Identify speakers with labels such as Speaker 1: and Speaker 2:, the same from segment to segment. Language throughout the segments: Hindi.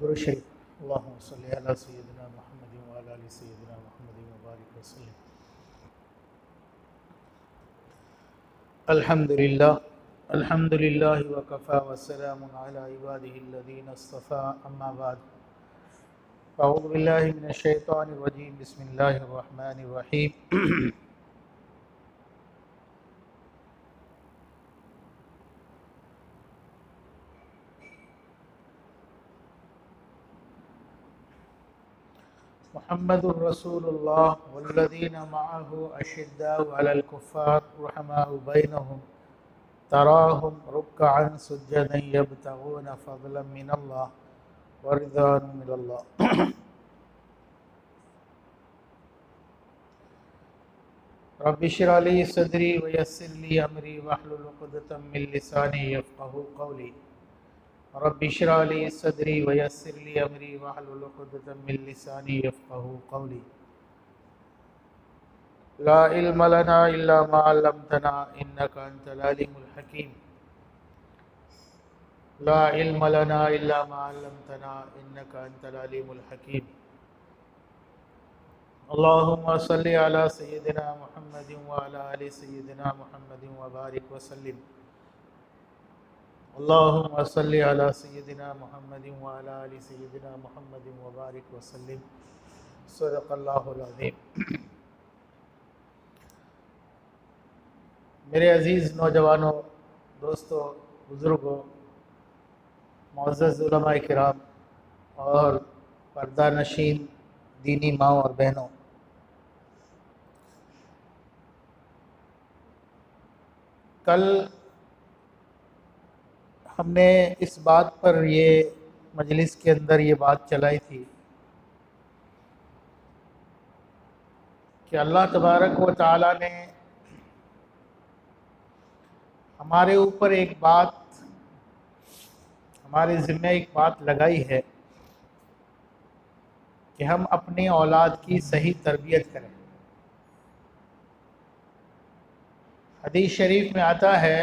Speaker 1: दुरूद शरीफ। अल्लाहुम्मा सल्लि अला सय्यिदिना मुहम्मदिन व अला आलि सय्यिदिना मुहम्मदिन व बारिक व सल्लिम। अल्हम्दुलिल्लाहि व कफ़ा व सलामुन अला इबादिहिल्लज़ीना इस्तफ़ा, अम्मा बाद। अऊज़ु बिल्लाहि मिनश शैतानिर रजीम, बिस्मिल्लाहिर रहमानिर रहीम। मुहम्मदुर रसूलुल्लाह वल्लज़ीना मअहु अशिद्दाउ अलल कुफ़्फ़ार रुहमाउ बैनहुम तराहुम रुक्कअन सुज्जदन यब्तगून फ़ज़लन मिनल्लाह व रिज़वान मिनल्लाह। रब्बि इश्रह ली सदरी व यस्सिर ली अमरी वहलुल उक़दतम मिन लिसानी यफ़क़हू क़ौली। रब्बि इश्रह ली सदरी व यस्सिर ली अमरी वहलुल उक़दतम मिन लिसानी यफ़क़हू क़ौली। ला इल्म लना इल्ला मा अल्लमतना इन्नका अंतल अलीमुल हकीम। ला इल्म लना इल्ला मा अल्लमतना इन्नका अंतल अलीमुल हकीम। अल्लाहुम्मा सल्लि अला सय्यिदिना मुहम्मदिन व अला आलि सय्यिदिना मुहम्मदिन व बारिक व सल्लिम। अल्लाहुम्मा सल्लि अला सय्यिदिना मुहम्मदिन व अला आलि सय्यिदिना मुहम्मदिन व बारिक व सल्लिम। सदक़ल्लाहुल अज़ीम। मेरे अज़ीज़ नौजवानों, दोस्तों, बुज़ुर्गों, मुअज़्ज़ज़ उलमाए किराम और पर्दा नशीन दीनी माँ और बहनों, कल हमने इस बात पर ये मजलिस के अंदर ये बात चलाई थी कि अल्लाह तबारक व तआला ने हमारे ऊपर एक बात, हमारे ज़िम्मे एक बात लगाई है कि हम अपनी औलाद की सही तरबियत करें। हदीस शरीफ में आता है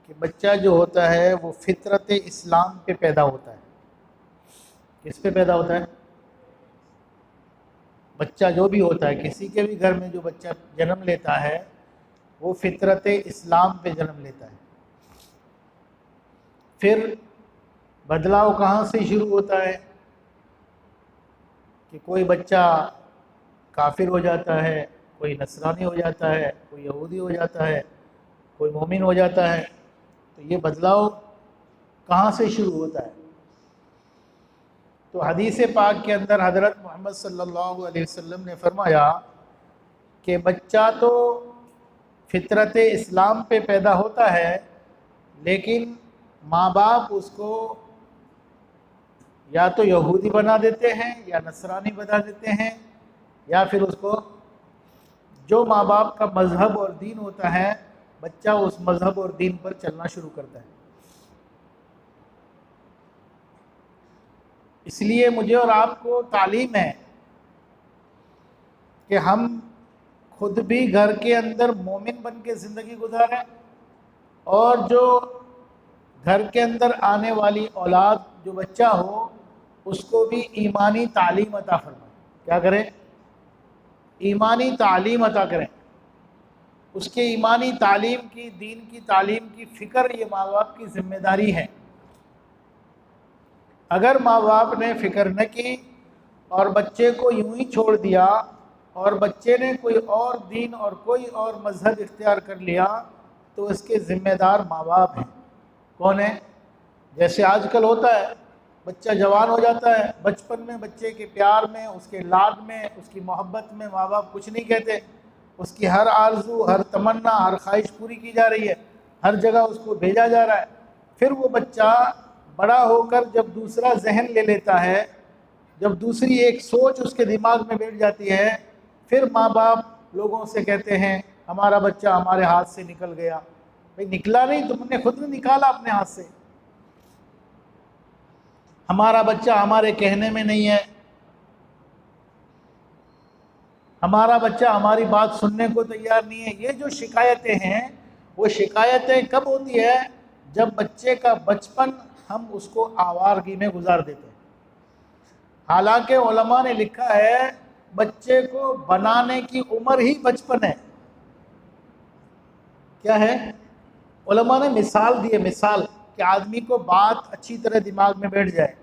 Speaker 1: कि बच्चा जो होता है वो फितरत इस्लाम पे पैदा होता है। किस पे पैदा होता है? बच्चा जो भी होता है, किसी के भी घर में जो बच्चा जन्म लेता है वो फितरत इस्लाम पे जन्म लेता है। फिर बदलाव कहाँ से शुरू होता है कि कोई बच्चा काफिर हो जाता है, कोई नसरानी हो जाता है, कोई यहूदी हो जाता है, कोई मोमिन हो जाता है। तो ये बदलाव कहाँ से शुरू होता है? तो हदीस पाक के अंदर हज़रत मोहम्मद सल्लल्लाहु अलैहि वसल्लम ने फरमाया कि बच्चा तो फितरत इस्लाम पे पैदा होता है, लेकिन माँ बाप उसको या तो यहूदी बना देते हैं या नसरानी बना देते हैं, या फिर उसको जो माँ बाप का मज़हब और दीन होता है बच्चा उस मज़हब और दीन पर चलना शुरू करता है। इसलिए मुझे और आपको तालीम है कि हम खुद भी घर के अंदर मोमिन बन के ज़िंदगी गुजारें और जो घर के अंदर आने वाली औलाद, जो बच्चा हो, उसको भी ईमानी तालीम अता फरमाएं। क्या करें? ईमानी तालीम अता करें। उसके ईमानी तालीम की, दीन की तालीम की फ़िक्र ये माँ बाप की ज़िम्मेदारी है। अगर माँ बाप ने फ़िक्र न की और बच्चे को यूं ही छोड़ दिया और बच्चे ने कोई और दीन और कोई और मज़हब इख्तियार कर लिया तो इसके ज़िम्मेदार माँ बाप हैं। कौन है? जैसे आजकल होता है, बच्चा जवान हो जाता है, बचपन में बच्चे के प्यार में, उसके लाड में, उसकी मोहब्बत में माँ बाप कुछ नहीं कहते। उसकी हर आरज़ू, हर तमन्ना, हर ख्वाहिश पूरी की जा रही है, हर जगह उसको भेजा जा रहा है। फिर वो बच्चा बड़ा होकर जब दूसरा जहन ले लेता है, जब दूसरी एक सोच उसके दिमाग में बैठ जाती है, फिर माँ बाप लोगों से कहते हैं हमारा बच्चा हमारे हाथ से निकल गया। भाई निकला नहीं, तुमने खुद ने निकाला अपने हाथ से। हमारा बच्चा हमारे कहने में नहीं है, हमारा बच्चा हमारी बात सुनने को तैयार नहीं है। ये जो शिकायतें हैं वो शिकायतें कब होती है? जब बच्चे का बचपन हम उसको आवारगी में गुजार देते हैं। हालांकि उलमा ने लिखा है बच्चे को बनाने की उम्र ही बचपन है। क्या है? उलमा ने मिसाल दी है, मिसाल कि आदमी को बात अच्छी तरह दिमाग में बैठ जाए।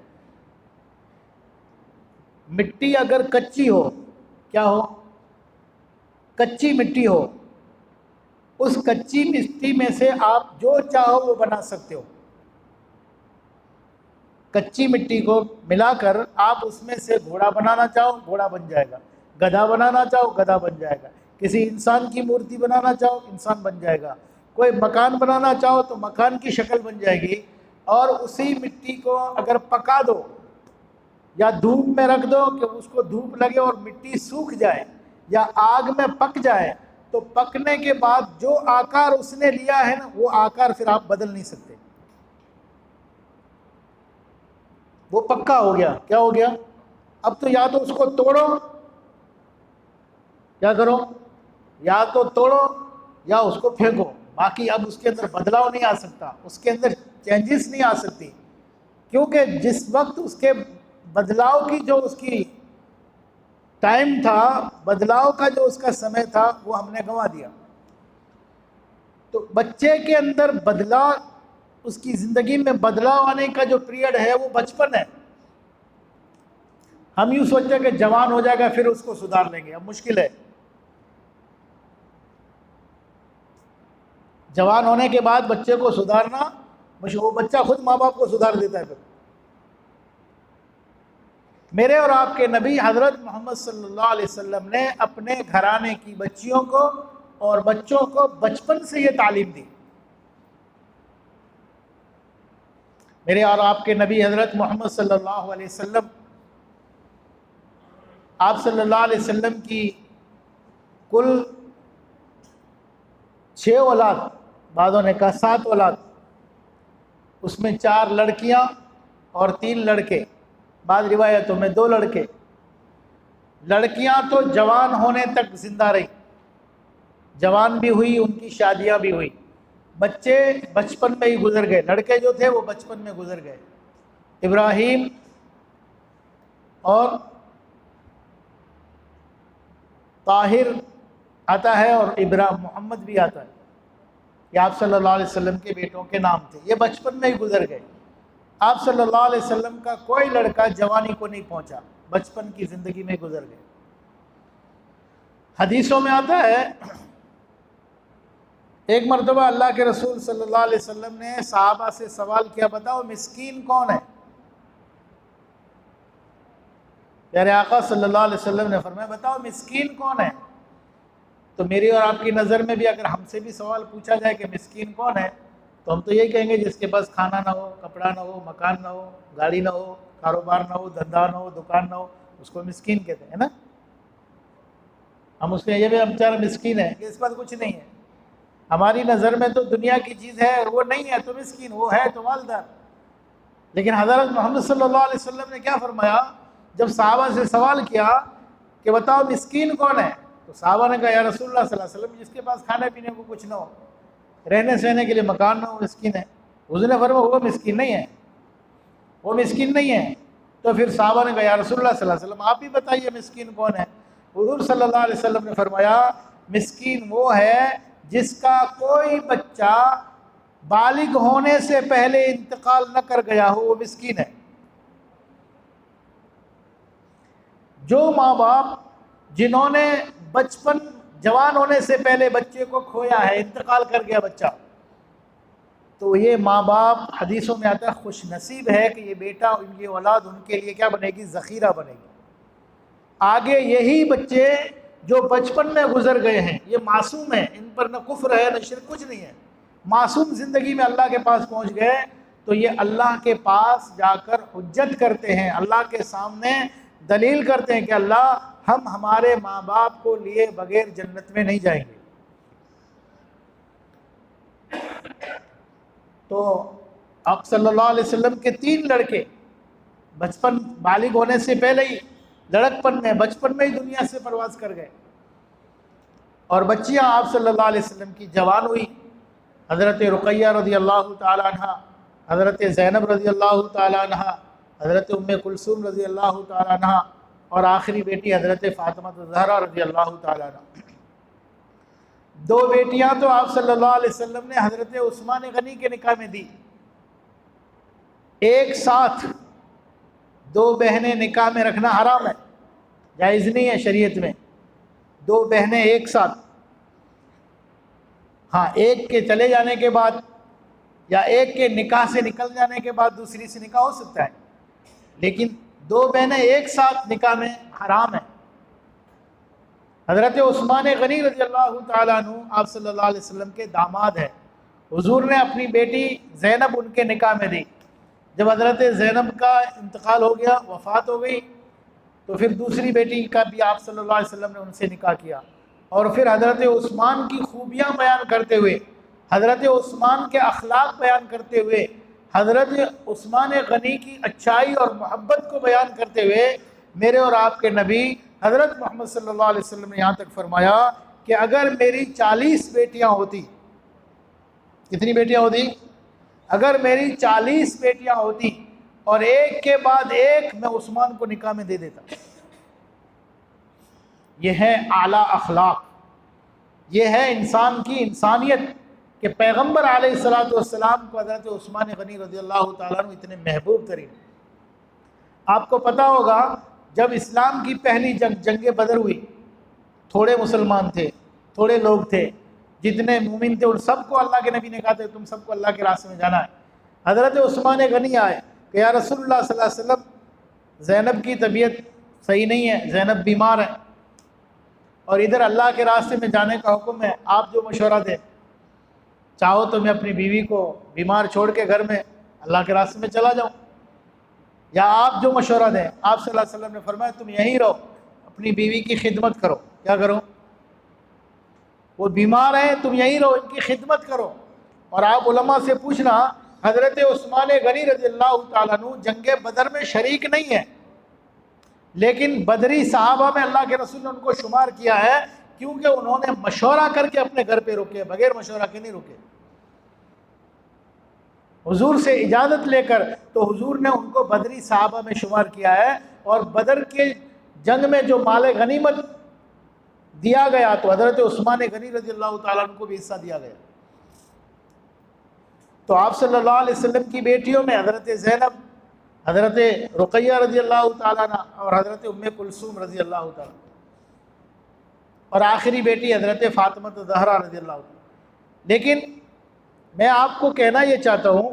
Speaker 1: मिट्टी अगर कच्ची हो, क्या हो? कच्ची मिट्टी हो, उस कच्ची मिट्टी में से आप जो चाहो वो बना सकते हो। कच्ची मिट्टी को मिलाकर आप उसमें से घोड़ा बनाना चाहो घोड़ा बन जाएगा, गधा बनाना चाहो गधा बन जाएगा, किसी इंसान की मूर्ति बनाना चाहो इंसान बन जाएगा, कोई मकान बनाना चाहो तो मकान की शक्ल बन जाएगी। और उसी मिट्टी को अगर पका दो या धूप में रख दो कि उसको धूप लगे और मिट्टी सूख जाए, या आग में पक जाए, तो पकने के बाद जो आकार उसने लिया है ना, वो आकार फिर आप बदल नहीं सकते। वो पक्का हो गया। क्या हो गया? अब तो या तो उसको तोड़ो, क्या करो? या तो तोड़ो या उसको फेंको, बाकी अब उसके अंदर बदलाव नहीं आ सकता, उसके अंदर चेंजेस नहीं आ सकती, क्योंकि जिस वक्त उसके बदलाव की जो उसकी टाइम था, बदलाव का जो उसका समय था, वो हमने गंवा दिया। तो बच्चे के अंदर बदलाव, उसकी ज़िंदगी में बदलाव आने का जो पीरियड है वो बचपन है। हम यूँ सोचते हैं कि जवान हो जाएगा फिर उसको सुधार लेंगे, अब मुश्किल है। जवान होने के बाद बच्चे को सुधारना, वो बच्चा खुद माँ बाप को सुधार देता है। फिर मेरे और आपके नबी हज़रत मोहम्मद सल्लल्लाहु अलैहि वसल्लम ने अपने घराने की बच्चियों को और बच्चों को बचपन से ये तालीम दी। मेरे और आपके नबी हज़रत मोहम्मद सल्लल्लाहु अलैहि वसल्लम, आप सल्लल्लाहु अलैहि वसल्लम की कुल 6 औलाद, बादों ने कहा 7 औलाद, उसमें 4 लड़कियां और 3 लड़के, बाद रिवायतों में 2 लड़के। लड़कियां तो जवान होने तक जिंदा रही, जवान भी हुई, उनकी शादियां भी हुई। बच्चे बचपन में ही गुजर गए, लड़के जो थे वो बचपन में गुजर गए। इब्राहीम और ताहिर आता है और मोहम्मद भी आता है, ये आप सल्लल्लाहु अलैहि वसल्लम के बेटों के नाम थे। ये बचपन में ही गुजर गए। आप सल्लल्लाहु अलैहि वसल्लम का कोई लड़का जवानी को नहीं पहुंचा, बचपन की ज़िंदगी में गुजर गए। हदीसों में आता है, एक मरतबा अल्लाह के रसूल सल्लल्लाहु अलैहि वसल्लम ने सहाबा से सवाल किया, बताओ मिस्कीन कौन है? प्यारे आका सल्लल्लाहु अलैहि वसल्लम ने फरमाया, बताओ मिस्कीन कौन है? तो मेरी और आपकी नज़र में भी अगर हमसे भी सवाल पूछा जाए कि मिस्कीन कौन है, तो हम तो यही कहेंगे जिसके पास खाना ना हो, कपड़ा ना हो, मकान ना हो, गाड़ी ना हो, कारोबार ना हो, धंधा ना हो, दुकान ना हो, उसको मिस्कीन कहते हैं ना। हम उसके ये भी हम बेचारा मिस्कीन है कि इस पास कुछ नहीं है, हमारी नज़र में तो दुनिया की चीज़ है, वो नहीं है तो मिस्कीन, वो है तो मालदार। लेकिन हज़रत मोहम्मद सल्लल्लाहु अलैहि वसल्लम ने क्या फरमाया, जब सहाबा से सवाल किया कि बताओ मिस्कीन कौन है, तो सहाबा ने कहा, या रसूलुल्लाह सल्लल्लाहु अलैहि वसल्लम, जिसके पास खाने पीने को कुछ ना हो, रहने सहने के लिए मकान ना हो, मिस्कीन है। हुज़ूर ने फरमाया वो मिस्कीन नहीं है, वो मिस्कीन नहीं है। तो फिर सहाबा ने कहा, या रसूलुल्लाह सल्लल्लाहु अलैहि वसल्लम, आप ही बताइए मिस्कीन कौन है? हुज़ूर सल्लल्लाहु अलैहि वसल्लम ने फरमाया, मिस्कीन वो है जिसका कोई बच्चा बालिग होने से पहले इंतकाल न कर गया हो, वो मिस्कीन है। जो माँ बाप जिन्होंने बचपन, जवान होने से पहले बच्चे को खोया है, इंतकाल कर गया बच्चा, तो ये माँ बाप, हदीसों में आता है, खुश नसीब है कि ये बेटा, ये औलाद उनके लिए क्या बनेगी, ज़ख़ीरा बनेगी। आगे यही बच्चे जो बचपन में गुजर गए हैं, ये मासूम हैं, इन पर न कुफ्र है न शिर्क, कुछ नहीं है, मासूम ज़िंदगी में अल्लाह के पास पहुँच गए, तो ये अल्लाह के पास जाकर हुज्जत करते हैं, अल्लाह के सामने दलील करते हैं कि अल्लाह, हम हमारे माँ बाप को लिए बगैर जन्नत में नहीं जाएंगे। तो आप सल्लल्लाहु अलैहि वसल्लम के 3 लड़के बचपन, बालिग होने से पहले ही, लड़कपन में, बचपन में ही दुनिया से परवाज़ कर गए। और बच्चियाँ आप सल्लल्लाहु अलैहि वसल्लम की जवान हुई। हज़रत रुक़ैया रज़ियल्लाहु ताला अन्हा हज़रत ज़ैनब रज़ी अल्लाह ताला अन्हा, हज़रत उम्मे कुलसूम रज़ी अल्लाह ताला अन्हा और आखिरी बेटी हज़रत फ़ातिमा ज़हरा रज़ी अल्लाह ताला अन्हा। दो बेटियां तो आप सल्लल्लाहु अलैहि वसल्लम ने हज़रत उस्मान गनी के निकाह में दी। एक साथ दो बहनें निकाह में रखना हराम है, जायज़ नहीं है शरीयत में। दो बहनें एक साथ, हाँ, एक के चले जाने के बाद या एक के निकाह से निकल जाने के बाद दूसरी से निकाह हो सकता है, लेकिन दो बहनें एक साथ निकाह में हराम है। हज़रत उस्मान गनी रज़ी अल्लाह ताला अन्हु आप सल्लल्लाहु अलैहि वसल्लम के दामाद हैं। हुजूर ने अपनी बेटी ज़ैनब उनके निकाह में दी। जब हज़रत ज़ैनब का इंतकाल हो गया, वफ़ात हो गई, तो फिर दूसरी बेटी का भी आप सल्लल्लाहु अलैहि वसल्लम ने उनसे निकाह किया। और फिर हज़रत उस्मान की खूबियाँ बयान करते हुए, हज़रत उस्मान के अखलाक बयान करते हुए, हज़रत उस्मान गनी की अच्छाई और मोहब्बत को बयान करते हुए मेरे और आपके नबी हज़रत मोहम्मद सल्लल्लाहु अलैहि वसल्लम ने यहाँ तक फरमाया कि अगर मेरी 40 बेटियाँ होती, कितनी बेटियाँ होती? अगर मेरी 40 बेटियाँ होती और एक के बाद एक मैं उस्मान को निकाह में दे देता। यह है आला अखलाक, ये है इंसान की इंसानियत कि पैगम्बर अलैहिस्सलातु वस्सलाम को हज़रत उस्मान गनी रज़ी अल्लाह ताला अन्हु इतने महबूब तरीन। आपको पता होगा जब इस्लाम की पहली जंग बदर हुई, थोड़े मुसलमान थे, थोड़े लोग थे, जितने मोमिन थे उन सबको अल्लाह के नबी ने कहा था तुम सबको अल्लाह के रास्ते में जाना है। हज़रत उस्मान गनी आए कि या रसूलुल्लाह सल्लल्लाहु अलैहि वसल्लम, ज़ैनब की तबीयत सही नहीं है, ज़ैनब बीमार है और इधर अल्लाह के रास्ते में जाने का हुक्म है, आप जो मशवरा दें, चाहो तो मैं अपनी बीवी को बीमार छोड़ के घर में अल्लाह के रास्ते में चला जाऊँ, या आप जो मशवरा दें। आप सल्लल्लाहु अलैहि वसल्लम ने फरमाया तुम यहीं रहो, अपनी बीवी की खिदमत करो। क्या करो? वो बीमार है, तुम यहीं रहो, इनकी खिदमत करो। और आप उलमा से पूछना, हज़रत उस्मान गनी रज़ी अल्लाह ताला अन्हु जंगे बदर में शरीक नहीं है, लेकिन बदरी सहाबा में अल्लाह के रसूल ने उनको शुमार किया है, क्योंकि उन्होंने मशवरा करके अपने घर पे रुके, बगैर मशवरा के नहीं रुके। हुजूर से इजाज़त लेकर तो हुजूर ने उनको बदरी सहाबा में शुमार किया है। और बदर के जंग में जो माल गनीमत दिया गया तो हज़रत उस्मान गनी रज़ी अल्लाह ताला अन्हु को भी हिस्सा दिया गया। तो आप सल्लल्लाहु अलैहि वसल्लम की बेटियों में हज़रत ज़ैनब, हज़रत रुक़ैया रज़ी अल्लाह ताला अन्हा और हज़रत उम्मे कुलसूम रज़ी अल्लाह ताला, और आखिरी बेटी हज़रत फ़ातिमा ज़हरा रज़ी अल्लाह ताला। लेकिन मैं आपको कहना ये चाहता हूँ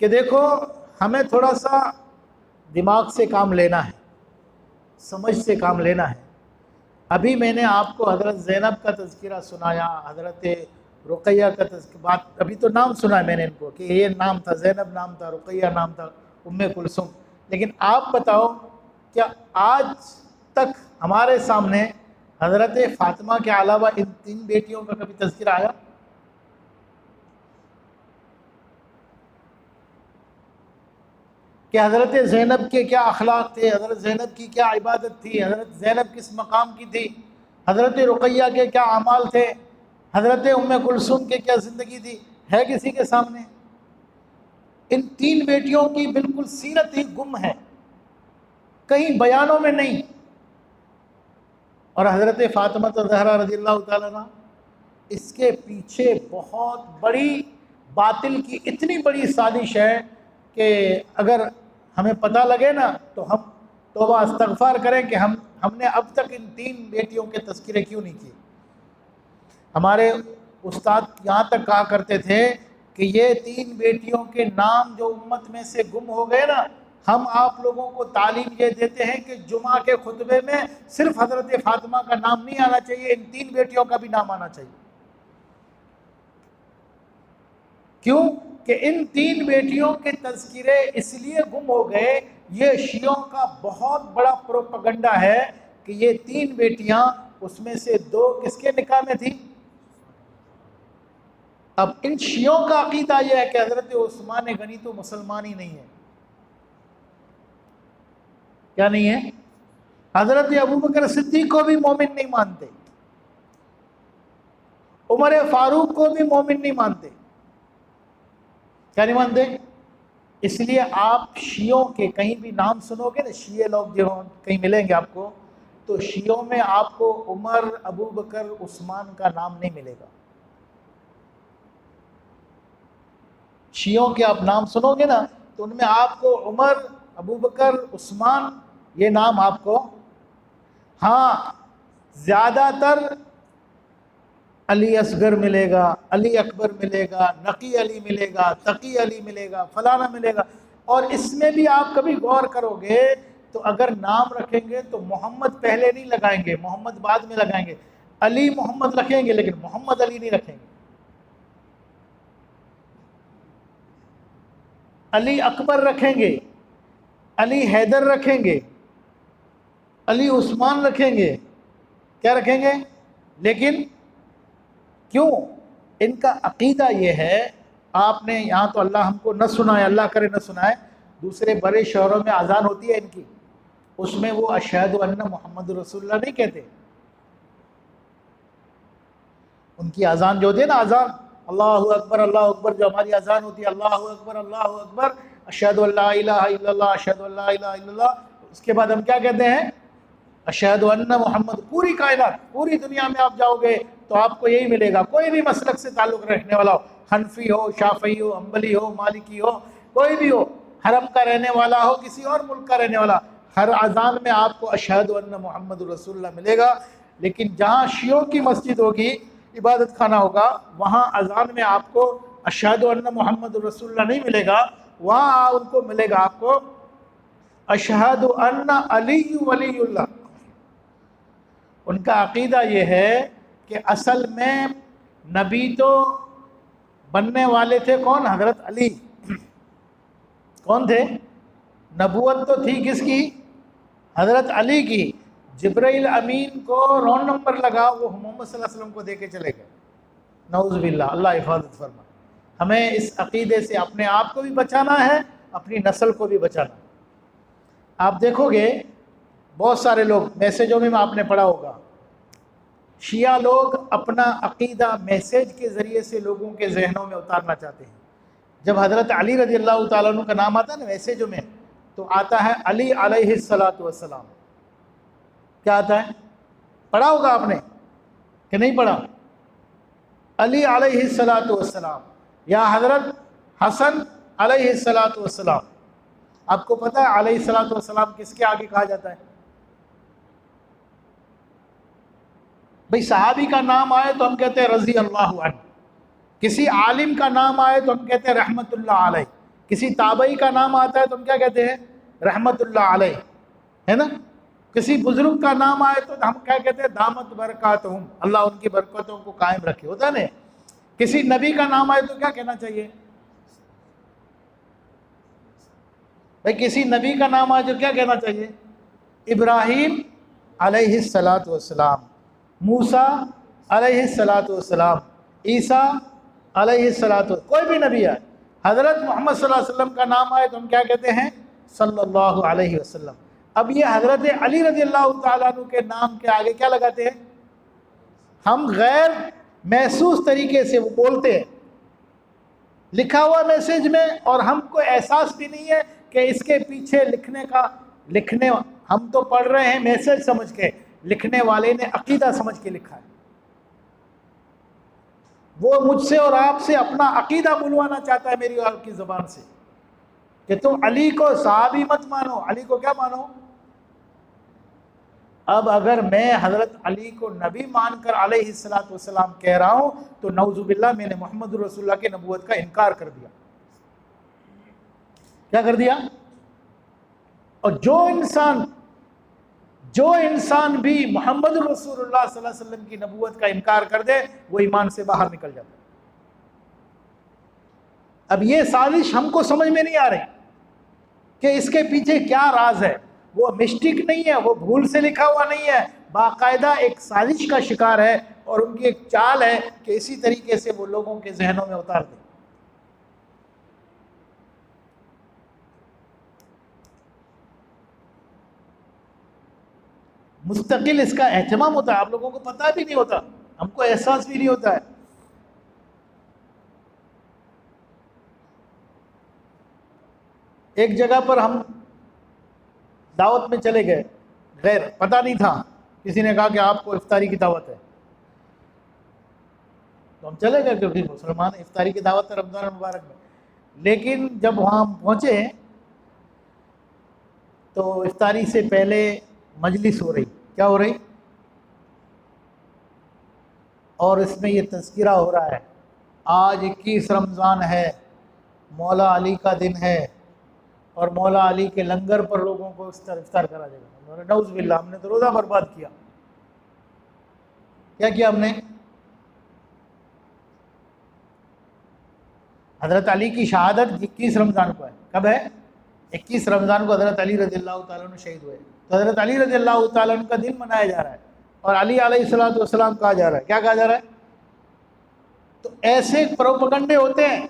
Speaker 1: कि देखो, हमें थोड़ा सा दिमाग से काम लेना है, समझ से काम लेना है। अभी मैंने आपको हज़रत ज़ैनब का तज़किरा सुनाया, हज़रत रुक़ैया का बात, अभी तो नाम सुना है मैंने इनको कि ये नाम था, ज़ैनब नाम था, रुक़ैया नाम था, उम्मे कुलसूम। लेकिन आप बताओ, क्या आज तक हमारे सामने हज़रत फ़ातिमा के अलावा इन 3 बेटियों का कभी तज़किरा आया? कि हज़रत ज़ैनब के क्या अखलाक थे, हज़रत ज़ैनब की क्या इबादत थी, हज़रत ज़ैनब किस मकाम की थी, हज़रत रुक़ैया के क्या अमाल थे, हज़रत उम्मे कुलसूम के क्या ज़िंदगी थी? है किसी के सामने? इन 3 बेटियों की बिल्कुल सीरत ही गुम है, कहीं बयानों में नहीं। और हज़रत फ़ातिमा ज़हरा रज़ी अल्लाह ताला अन्हा, इसके पीछे बहुत बड़ी बातिल की इतनी बड़ी साजिश है कि अगर हमें पता लगे ना तो हम तौबा इस्तग़फ़ार करें कि हमने अब तक इन 3 बेटियों के तज़किरे क्यों नहीं किए। हमारे उस्ताद यहाँ तक कहा करते थे कि ये 3 बेटियों के नाम जो उम्मत में से गुम हो गए ना, हम आप लोगों को तालीम ये देते हैं कि जुमा के खुतबे में सिर्फ हज़रत फ़ातिमा का नाम नहीं आना चाहिए, इन 3 बेटियों का भी नाम आना चाहिए। क्यों? कि इन 3 बेटियों के तज़किरे इसलिए गुम हो गए, ये शियों का बहुत बड़ा प्रोपगंडा है कि ये 3 बेटियां, उसमें से 2 किसके निकाह में थी। अब इन शियों का अकीदा यह है कि हज़रत उस्मान गनी तो मुसलमान ही नहीं है। क्या नहीं है? हज़रत अबू बकर सिद्दीक़ को भी मोमिन नहीं मानते, उमर फारूक को भी मोमिन नहीं मानते। क्या नहीं मानते? इसलिए आप शियों के कहीं भी नाम सुनोगे ना, शिये लोग जो कहीं मिलेंगे आपको, तो शियों में आपको उमर, अबू बकर, उस्मान का नाम नहीं मिलेगा। शियों के आप नाम सुनोगे ना तो उनमें आपको उमर, अबू बकर, उस्मान ये नाम आपको, हाँ ज़्यादातर अली असगर मिलेगा, अली अकबर मिलेगा, नकी अली मिलेगा, तकी अली मिलेगा, फलाना मिलेगा। और इसमें भी आप कभी गौर करोगे तो अगर नाम रखेंगे तो मोहम्मद पहले नहीं लगाएंगे, मोहम्मद बाद में लगाएंगे। अली मोहम्मद रखेंगे लेकिन मोहम्मद अली नहीं रखेंगे। अली अकबर रखेंगे, अली हैदर रखेंगे, अली उस्मान रखेंगे, क्या रखेंगे? लेकिन क्यों? इनका अकीदा ये है, आपने यहाँ तो अल्लाह हमको न सुनाए, अल्लाह करे न सुनाए, दूसरे बड़े शहरों में अजान होती है इनकी, उसमें वो अशहदु अन्ना मोहम्मद रसूलुल्लाह नहीं कहते। उनकी अजान जो होती है ना, अजान अल्लाहु अकबर जो हमारी अजान होती है, अल्लाहु अकबर अशहदु अल्ला इलाहा इल्लल्लाह, अशहदु अल्ला इलाहा इल्लल्लाह, उसके बाद हम क्या कहते हैं? अशहदु अन्ना मोहम्मद। पूरी कायनात, पूरी दुनिया में आप जाओगे तो आपको यही मिलेगा, कोई भी मसलक से ताल्लुक़ रखने वाला हो, हनफी हो, शाफई हो, अम्बली हो, मालिकी हो, कोई भी हो, हरम का रहने वाला हो, किसी और मुल्क का रहने वाला, हर अजान में आपको अशहदु अन्ना मोहम्मद रसूलुल्लाह मिलेगा। लेकिन जहाँ शियों की मस्जिद होगी, इबादत खाना होगा, वहाँ अजान में आपको अशहदु अन्ना मोहम्मद रसूलुल्लाह नहीं मिलेगा, वहाँ उनको मिलेगा आपको अशहदु अन्ना अली वलीउल्लाह। उनका अकीदा ये है कि असल में नबी तो बनने वाले थे कौन? हज़रत अली। कौन थे? नबूवत तो थी किसकी? हज़रत अली की। जिब्राइल अमीन को रॉन्ग नंबर लगा, वो मोहम्मद सल्लल्लाहु अलैहि वसल्लम को दे के चले गए। नऊज़ बिल्लाह, अल्लाह हिफाजत फरमा। हमें इस अकीदे से अपने आप को भी बचाना है, अपनी नस्ल को भी बचाना। आप देखोगे बहुत सारे लोग, मैसेजों में आपने पढ़ा होगा, शिया लोग अपना अकीदा मैसेज के ज़रिए से लोगों के जहनों में उतारना चाहते हैं। जब हज़रत अली रज़ी अल्लाह तआला अन्हु का नाम आता है ना मैसेजों में, तो आता है अली अलैहिस्सलातु वस्सलाम। क्या आता है? पढ़ा होगा आपने कि नहीं पढ़ा? अली अलैहिस्सलातु वस्सलाम या हज़रत हसन अलैहिस्सलातु वस्सलाम। आपको पता है अलैहिस्सलातु वस्सलाम किसके आगे कहा जाता है? भाई सहाबी का नाम आए तो हम कहते हैं रज़ी अल्लाहु अन्हु, किसी आलिम का नाम आए तो हम कहते हैं रहमतुल्लाह अलैह, किसी ताबई का नाम आता है तो हम क्या कहते हैं? रहमतुल्लाह अलैह, है ना? किसी बुजुर्ग का नाम आए तो हम क्या कहते हैं? दामत बरकातहुम, अल्लाह उनकी बरकतों को कायम रखे, होता है ना? किसी नबी का नाम आए तो क्या कहना चाहिए भाई? किसी नबी का नाम आए तो क्या कहना चाहिए? इब्राहीम अलैहिस्सलातु वस्सलाम, मूसा अलैहिस्सलातु वस्सलाम, ईसा अलैहिस्सलातु, कोई भी नबी है। हज़रत मोहम्मद सल्लल्लाहु अलैहि वसल्लम का नाम आए तो हम क्या कहते हैं? सल्लल्लाहु अलैहि वसल्लम। अब ये हज़रत अली रज़ी अल्लाह तआला अन्हु के नाम के आगे क्या लगाते हैं? हम गैर महसूस तरीके से वो बोलते हैं, लिखा हुआ मैसेज में, और हमको एहसास भी नहीं है कि इसके पीछे लिखने हम तो पढ़ रहे हैं मैसेज समझ के, लिखने वाले ने अकीदा समझ के लिखा है। वो मुझसे और आपसे अपना अकीदा बुलवाना चाहता है मेरी और आपकी ज़बान से कि तुम अली को सहाबी मत मानो, अली को क्या मानो? अब अगर मैं हज़रत अली को नबी मानकर अलैहिस्सलातु वस्सलाम कह रहा हूँ तो नऊज़ुबिल्लाह मैंने मोहम्मद रसूलुल्लाह के नबूवत का इनकार कर दिया। क्या कर दिया? और जो इंसान भी मोहम्मद रसूलुल्लाह सल्लल्लाहु अलैहि वसल्लम की नबूवत का इनकार कर दे वो ईमान से बाहर निकल जाता है। अब ये साजिश हमको समझ में नहीं आ रही कि इसके पीछे क्या राज है। वो मिस्टेक नहीं है, वो भूल से लिखा हुआ नहीं है, बाकायदा एक साजिश का शिकार है और उनकी एक चाल है कि इसी तरीके से वो लोगों के जहनों में उतार दें। मुस्तकिल इसका एहतमाम होता है, आप लोगों को पता भी नहीं होता, हमको एहसास भी नहीं होता है। एक जगह पर हम दावत में चले गए, गैर पता नहीं था, किसी ने कहा कि आपको इफ्तारी की दावत है, तो हम चले गए क्योंकि मुसलमान इफ्तारी की दावत है रमज़ान मुबारक में। लेकिन जब वहाँ पहुँचे तो इफ्तारी से पहले मजलिस हो रही, क्या हो रही, और इसमें ये तज़किरा हो रहा है आज 21 रमज़ान है, मौला अली का दिन है और मौला अली के लंगर पर लोगों को इफ्तार करा जाएगा। नऊज़ बिल्लाह, हमने तो रोज़ा बर्बाद किया। क्या किया हमने? हज़रत अली की शहादत 21 रमज़ान को है। कब है? 21 रमज़ान को हज़रत अली रज़ियल्लाहु ताला अन्हु शहीद हुए। तो हज़रत अली रज़ियल्लाहु ताला अन्हु का दिन मनाया जा रहा है और अली अलैहिस्सलातु वस्सलाम कहा जा रहा है। क्या कहा जा रहा है? तो ऐसे प्रोपेगेंडे होते हैं,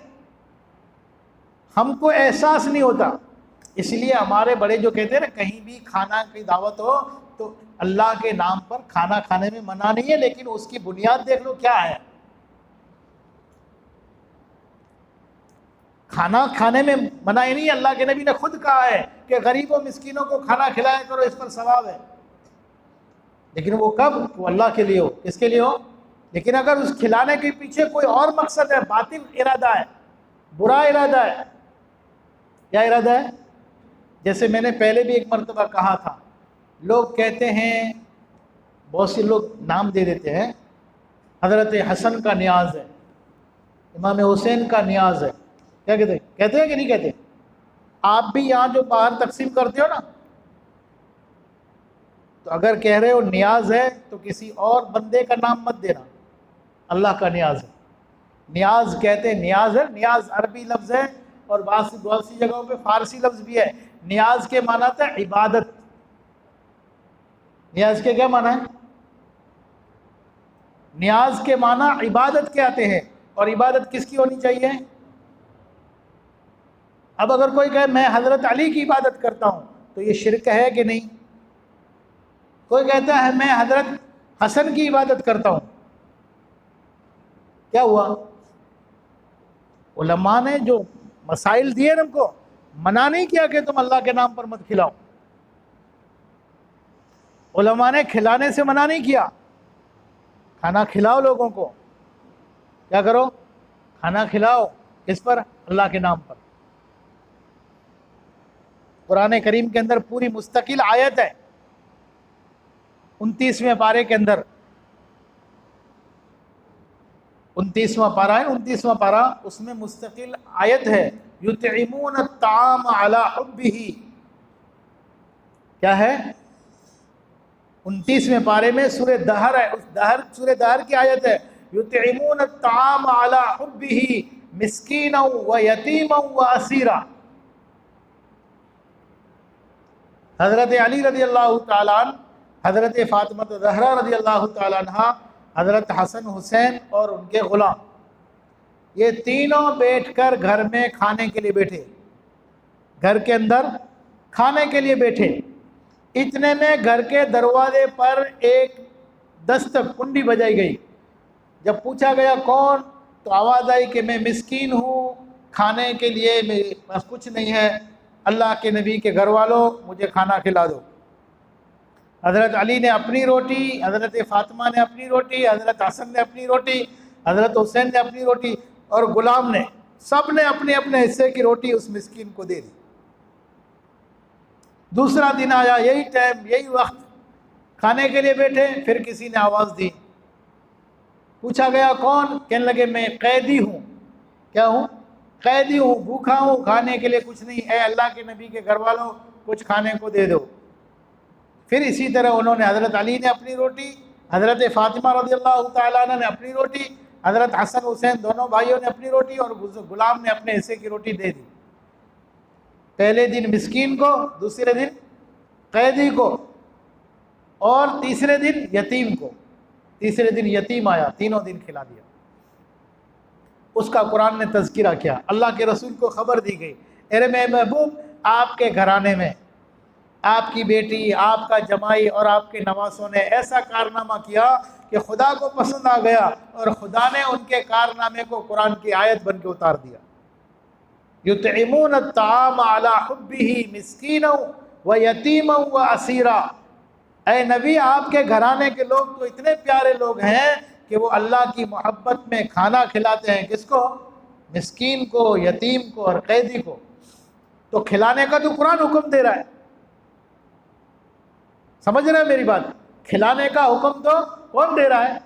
Speaker 1: हमको एहसास नहीं होता। इसलिए हमारे बड़े जो कहते हैं ना, कहीं भी खाना की दावत हो तो अल्लाह के नाम पर खाना खाने में मना नहीं है, लेकिन उसकी बुनियाद देख लो क्या है। खाना खाने में मना ही नहीं, अल्लाह के नबी ने खुद कहा है कि गरीबों मिस्किनों को खाना खिलाया करो, इस पर सवाब है। लेकिन वो कब? वो अल्लाह के लिए हो। किसके लिए हो? लेकिन अगर उस खिलाने के पीछे कोई और मकसद है, बातिल इरादा है, बुरा इरादा है, क्या इरादा है? जैसे मैंने पहले भी एक मरतबा कहा था, लोग कहते हैं, बहुत से लोग नाम दे देते हैं, हज़रत हसन का न्याज है, इमाम हुसैन का न्याज है। क्या कहते हैं? कहते हैं कि नहीं कहते? आप भी यहाँ जो बाहर तकसीम करते हो ना, तो अगर कह रहे हो न्याज है तो किसी और बंदे का नाम मत देना, अल्लाह का न्याज है। न्याज कहते हैं, न्याज है, न्याज अरबी लफ्ज़ है और बहुत सी जगहों पे फारसी लफ्ज़ भी है। न्याज के माना था इबादत। न्याज के क्या माना है? न्याज के माना इबादत के आते हैं, और इबादत किसकी होनी चाहिए? अब अगर कोई कहे मैं हज़रत अली की इबादत करता हूँ तो ये शिरक है कि नहीं? कोई कहता है मैं हज़रत हसन की इबादत करता हूँ, क्या हुआ? उलमा ने जो मसाइल दिए ना, हमको मना नहीं किया कि तुम अल्लाह के नाम पर मत खिलाओ। उलमा ने खिलाने से मना नहीं किया, खाना खिलाओ लोगों को। क्या करो? खाना खिलाओ। किस पर? अल्लाह के नाम पर। कुरान करीम के अंदर पूरी मुस्तकिल आयत है, 29वें पारे के अंदर, 29वां पारा है, 29वां पारा, उसमें मुस्तकिल आयत है, युतइमून अत्ताम अला हुब्बिही। क्या है? 29वें पारे में सूरह दहर है, उस सूरह दहर की आयत है, युतइमून अत्ताम अला हुब्बिही मिस्कीना व यतीमा व असीरा। हज़रत अली रज़ियल्लाहु ताला अन्हु, हज़रत फ़ातिमा ज़हरा रज़ियल्लाहु ताला अन्हा, हज़रत हसन हुसैन और उनके ग़ुलाम, ये तीनों बैठकर घर में खाने के लिए बैठे, घर के अंदर खाने के लिए बैठे। इतने में घर के दरवाजे पर एक दस्तक, कुंडी बजाई गई। जब पूछा गया कौन, तो आवाज़ आई कि मैं मिस्कीन हूँ, खाने के लिए मेरे पास कुछ नहीं है, अल्लाह के नबी के घर वालों मुझे खाना खिला दो। हज़रत अली ने अपनी रोटी, हज़रत फ़ातिमा ने अपनी रोटी, हज़रत हसन ने अपनी रोटी, हज़रत हुसैन ने अपनी रोटी, और ग़ुलाम ने, सब ने अपने अपने हिस्से की रोटी उस मिस्कीन को दे दी। दूसरा दिन आया, यही टाइम, यही वक्त, खाने के लिए बैठे, फिर किसी ने आवाज़ दी। पूछा गया कौन? कहने लगे मैं कैदी हूँ। क्या हूँ? कैदी हूँ, भूखा हूँ, खाने के लिए कुछ नहीं है, अल्लाह के नबी के घर वालों कुछ खाने को दे दो। फिर इसी तरह उन्होंने, हज़रत अली ने अपनी रोटी, हज़रत फ़ातिमा रज़ियल्लाहु ताला अन्हा ने अपनी रोटी, हज़रत हसन हुसैन दोनों भाइयों ने अपनी रोटी, और ग़ुलाम ने अपने हिस्से की रोटी दे दी। पहले दिन मिस्कीन को, दूसरे दिन कैदी को, और तीसरे दिन यतीम को। तीसरे दिन यतीम आया, तीनों दिन खिला दिया। उसका कुरान ने तज़किरा किया, अल्लाह के रसूल को ख़बर दी गई, अरे मेरे महबूब, आपके घराने में आपकी बेटी, आपका जमाई और आपके नवासों ने ऐसा कारनामा किया कि खुदा को पसंद आ गया, और खुदा ने उनके कारनामे को कुरान की आयत बन के उतार दिया। युतइमून अत्ताम अला हुब्बिही मिस्कीनन व यतीमन व असीरा। ऐ नबी, आपके घराने के लोग तो इतने प्यारे लोग हैं कि वो अल्लाह की मोहब्बत में खाना खिलाते हैं। किसको? मिस्कीन को, यतीम को और कैदी को। तो खिलाने का तो कुरान हुक्म दे रहा है। समझ रहे हैं मेरी बात? खिलाने का हुक्म तो कौन दे रहा है?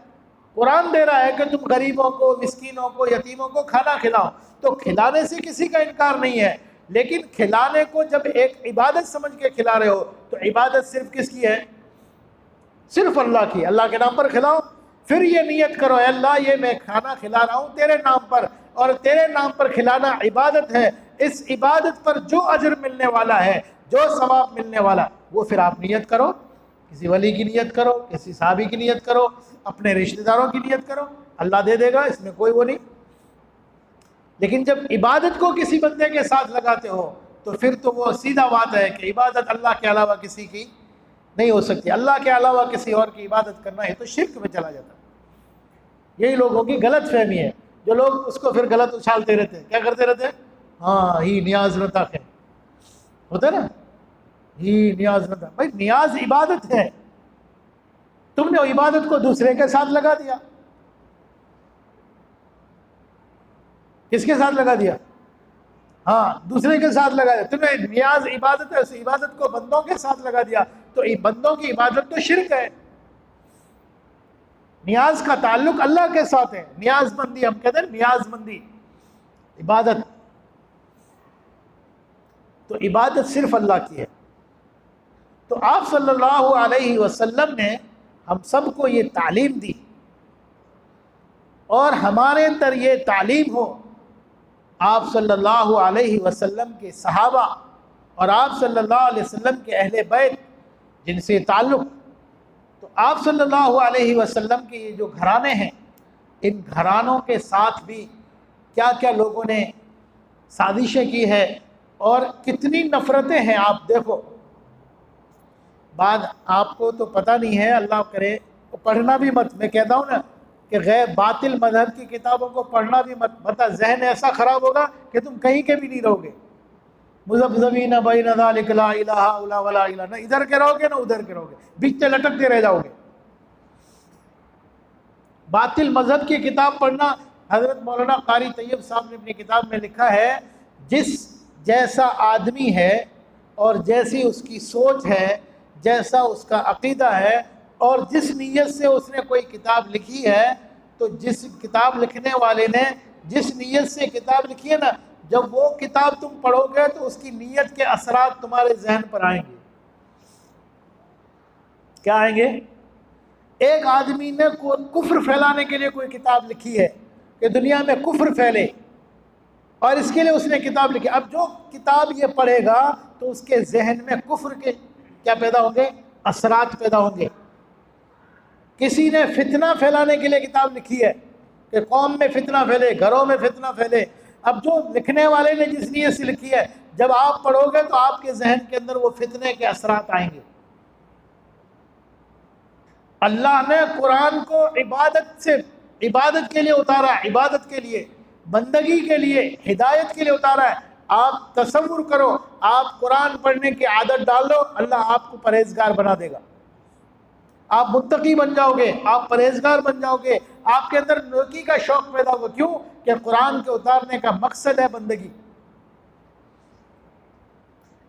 Speaker 1: कुरान दे रहा है कि तुम गरीबों को, मिस्कीनों को, यतीमों को खाना खिलाओ। तो खिलाने से किसी का इनकार नहीं है, लेकिन खिलाने को जब एक इबादत समझ के खिला रहे हो तो इबादत सिर्फ किसकी है? सिर्फ अल्लाह की। अल्लाह के नाम पर खिलाओ। फिर ये नियत करो, अल्लाह ये मैं खाना खिला रहा हूँ तेरे नाम पर, और तेरे नाम पर खिलाना इबादत है। इस इबादत पर जो अजर मिलने वाला है, जो सवाब मिलने वाला, वो फिर आप नियत करो। किसी वली की नियत करो, किसी साहबी की नियत करो, अपने रिश्तेदारों की नियत करो, अल्लाह दे देगा, इसमें कोई वो नहीं। लेकिन जब इबादत को किसी बंदे के साथ लगाते हो तो फिर तो वो सीधा बात है कि इबादत अल्लाह के अलावा किसी की नहीं हो सकती। अल्लाह के अलावा किसी और की इबादत करना है तो शिर्क में चला जाता है। यही लोगों की गलत फहमी है, जो लोग उसको फिर गलत उछालते रहते हैं। क्या करते रहते हैं? हाँ, ही नियाज नता है, होता है ना, ही नियाज नता। भाई नियाज इबादत है, तुमने इबादत को दूसरे के साथ लगा दिया। किसके साथ लगा दिया? हाँ, दूसरे के साथ लगा दिया। तुमने नियाज इबादत है, उस इबादत को बंदों के साथ लगा दिया, तो बंदों की इबादत तो शिर्क है। नियाज का ताल्लुक अल्लाह के साथ है। नियाजमंदी, हम कहते हैं नियाजमंदी, इबादत तो इबादत सिर्फ अल्लाह की है। तो आप सल्लल्लाहु अलैहि वसल्लम ने हम सबको ये तालीम दी, और हमारे अंदर ये तालीम हो। आप सल्लल्लाहु अलैहि वसल्लम के सहाबा और आप सल्लल्लाहु अलैहि वसल्लम के अहले बैत जिनसे ताल्लुक़, तो आप सल्लल्लाहु अलैहि वसल्लम के ये जो घराने हैं, इन घरानों के साथ भी क्या क्या लोगों ने साजिशें की है और कितनी नफ़रतें हैं। आप देखो, बाद आपको तो पता नहीं है, अल्लाह करे तो पढ़ना भी मत। मैं कहता हूँ ना कि गैर बातिल मजहब की किताबों को पढ़ना भी मत, बता जहन ऐसा ख़राब होगा कि तुम कहीं के भी नहीं रहोगे। मुज़ब्ज़बीन बैन ज़ालिक ला इलाहा इल्ला वला इलाहा, ना इधर के रहोगे ना उधर के रहोगे, बीच में लटकते रह जाओगे। बातिल मजहब की किताब पढ़ना, हज़रत मौलाना कारी तैयब साहब ने अपनी किताब में लिखा है, जिस जैसा आदमी है और जैसी उसकी सोच है, जैसा उसका अक़ीदा है, और जिस नीयत से उसने कोई किताब लिखी है, तो जिस किताब लिखने वाले ने जिस नीयत से किताब लिखी है ना, जब वो किताब तुम पढ़ोगे तो उसकी नीयत के असरात तुम्हारे जहन पर आएंगे। क्या आएंगे? एक आदमी ने कुफ्र फैलाने के लिए कोई किताब लिखी है कि दुनिया में कुफ्र फैले, और इसके लिए उसने किताब लिखी। अब जो किताब ये पढ़ेगा तो उसके जहन में कुफ्र के क्या पैदा होंगे? असरात पैदा होंगे। किसी ने फितना फैलाने के लिए किताब लिखी है कि कौम में फितना फैले, घरों में फितना फैले। अब जो लिखने वाले ने जिस नीयत से लिखी है, जब आप पढ़ोगे तो आपके जहन के अंदर वो फितने के असरात आएंगे। अल्लाह ने कुरान को इबादत के लिए उतारा, इबादत के लिए, बंदगी के लिए, हिदायत के लिए उतारा है। आप तसव्वुर करो, आप कुरान पढ़ने की आदत डाल लो, अल्लाह आपको परहेजगार बना देगा। आप मुत्तकी बन जाओगे, आप परहेजगार बन जाओगे, आपके अंदर नेकी का शौक पैदा होगा। क्यों? कि कुरान के उतारने का मकसद है बंदगी।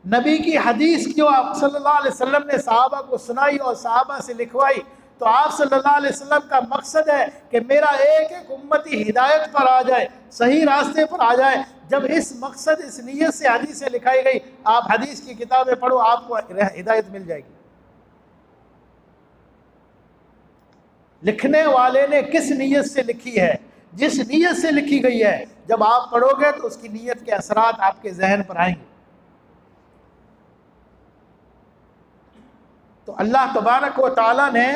Speaker 1: नबी की हदीस क्यों आप सल्लल्लाहु अलैहि वसल्लम ने सहाबा को सुनाई और सहाबा से लिखवाई? तो आप सल्लल्लाहु अलैहि वसल्लम का मकसद है कि मेरा एक एक उम्मती हिदायत पर आ जाए, सही रास्ते पर आ जाए। जब इस मकसद, इस नीयत से हदीसें लिखाई गई, आप हदीस की किताबें पढ़ो, आपको हिदायत मिल जाएगी। लिखने वाले ने किस नीयत से लिखी है? जिस नीयत से लिखी गई है, जब आप पढ़ोगे तो उसकी नीयत के असरात आपके जहन पर आएंगे। तो अल्लाह तबारक व तआला ने